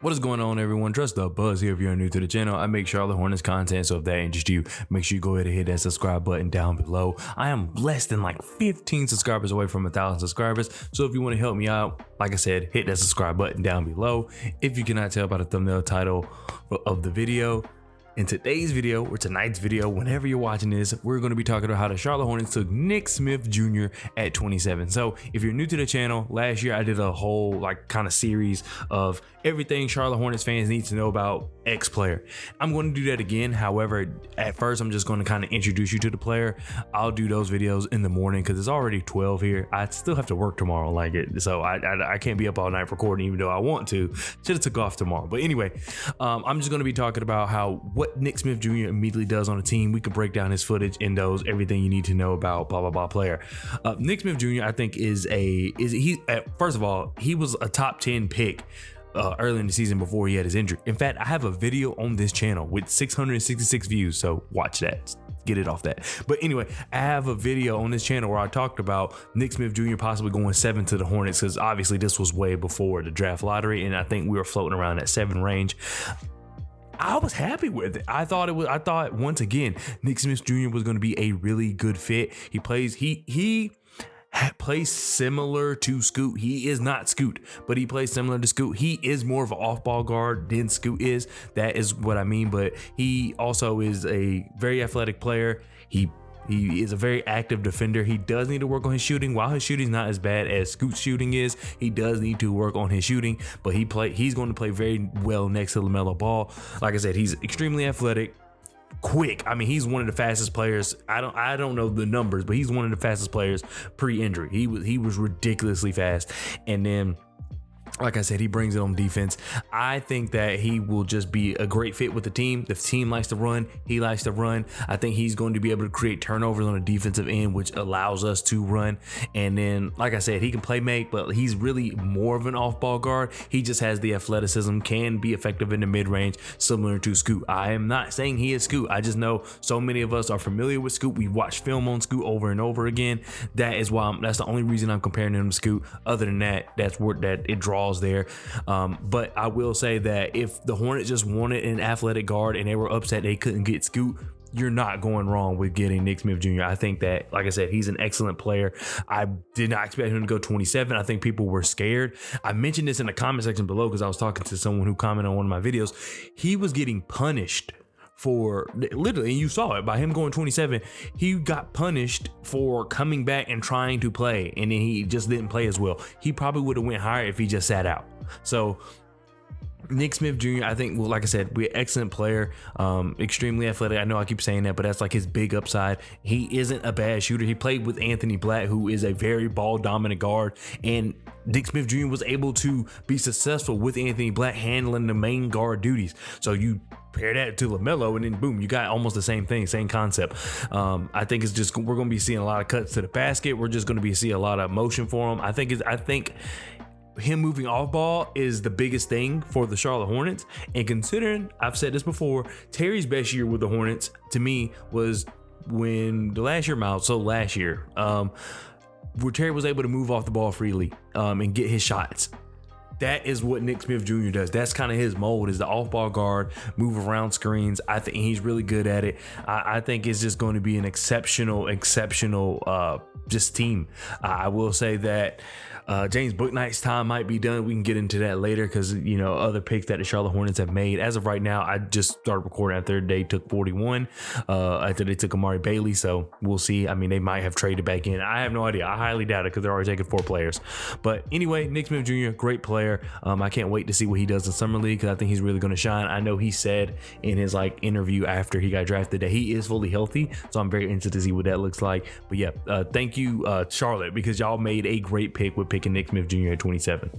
What is going on, everyone? Trust the buzz here. If you're new to the channel, I make Charlotte Hornets content, so if that interests you, make sure you go ahead and hit that subscribe button down below. I am less than like 15 subscribers away from 1,000 subscribers, so if you want to help me out, like I said, hit that subscribe button down below. If you cannot tell by the thumbnail title of the video, in today's video or tonight's video, whenever you're watching this, we're going to be talking about how the Charlotte Hornets took Nick Smith Jr. at 27. So if you're new to the channel, last year I did a whole like kind of series of everything Charlotte Hornets fans need to know about X player. I'm going to do that again. However, at first I'm just going to kind of introduce you to the player. I'll do those videos in the morning because it's already 12 here. I still have to work tomorrow, so I can't be up all night recording even though I want to. Should have took off tomorrow. But anyway, I'm just going to be talking about what Nick Smith Jr. immediately does on a team. We can break down his footage in those, everything you need to know about blah blah blah player. Nick Smith Jr. I think first of all, he was a top 10 pick early in the season before he had his injury. In fact, I have a video on this channel with 666 views, so watch that, get it off that. But anyway, I have a video on this channel where I talked about Nick Smith Jr. possibly going 7 to the Hornets, because obviously this was way before the draft lottery, and I think we were floating around that 7 range. I was happy with it. I thought once again, Nick Smith Jr. was going to be a really good fit. He plays similar to Scoot. He is not Scoot, but he plays similar to Scoot. He is more of an off-ball guard than Scoot is. That is what I mean. But he also is a very athletic player. He is a very active defender. He does need to work on his shooting. While his shooting is not as bad as Scoot's shooting is, he does need to work on his shooting. But he's going to play very well next to LaMelo Ball. Like I said, he's extremely athletic. Quick. I mean, he's one of the fastest players. I don't know the numbers, but he's one of the fastest players pre-injury. He was ridiculously fast. And then, like I said, he brings it on defense. I think that he will just be a great fit with the team. The team likes to run. He likes to run. I think he's going to be able to create turnovers on the defensive end, which allows us to run. And then, like I said, he can play make, but he's really more of an off-ball guard. He just has the athleticism, can be effective in the mid-range, similar to Scoot. I am not saying he is Scoot. I just know so many of us are familiar with Scoot. We watch film on Scoot over and over again. That's the only reason I'm comparing him to Scoot. Other than that, that's where it draws there. But I will say that if the Hornets just wanted an athletic guard and they were upset they couldn't get Scoot, you're not going wrong with getting Nick Smith Jr. I think that, like I said, he's an excellent player. I did not expect him to go 27. I think people were scared. I mentioned this in the comment section below because I was talking to someone who commented on one of my videos. He was getting punished for literally, and you saw it by him going 27. He got punished for coming back and trying to play, and then he just didn't play as well. He probably would have went higher if he just sat out. So Nick Smith Jr., I think, well, like I said, we're an excellent player, extremely athletic. I know I keep saying that, but that's like his big upside. He isn't a bad shooter. He played with Anthony Black, who is a very ball dominant guard, and Nick Smith Jr. was able to be successful with Anthony Black handling the main guard duties. So you pair that to LaMelo, and then boom, you got almost the same thing, same concept. I think it's just, we're going to be seeing a lot of cuts to the basket. We're just going to be seeing a lot of motion for him. I think him moving off ball is the biggest thing for the Charlotte Hornets. And considering, I've said this before, Terry's best year with the Hornets to me was when the last year, where Terry was able to move off the ball freely and get his shots. That is what Nick Smith Jr. does. That's kind of his mold, is the off-ball guard, move around screens. I think he's really good at it. I think it's just going to be an exceptional just team. I will say that James Bouknight's time might be done. We can get into that later because, you know, other picks that the Charlotte Hornets have made. As of right now, I just started recording after they took 41, after they took Amari Bailey. So we'll see. I mean, they might have traded back in. I have no idea. I highly doubt it because they're already taking 4 players. But anyway, Nick Smith Jr., great player. I can't wait to see what he does in Summer League because I think he's really going to shine. I know he said in his interview after he got drafted that he is fully healthy. So I'm very interested to see what that looks like. But yeah, thank you, Charlotte, because y'all made a great pick with picking Nick Smith Jr. at 27.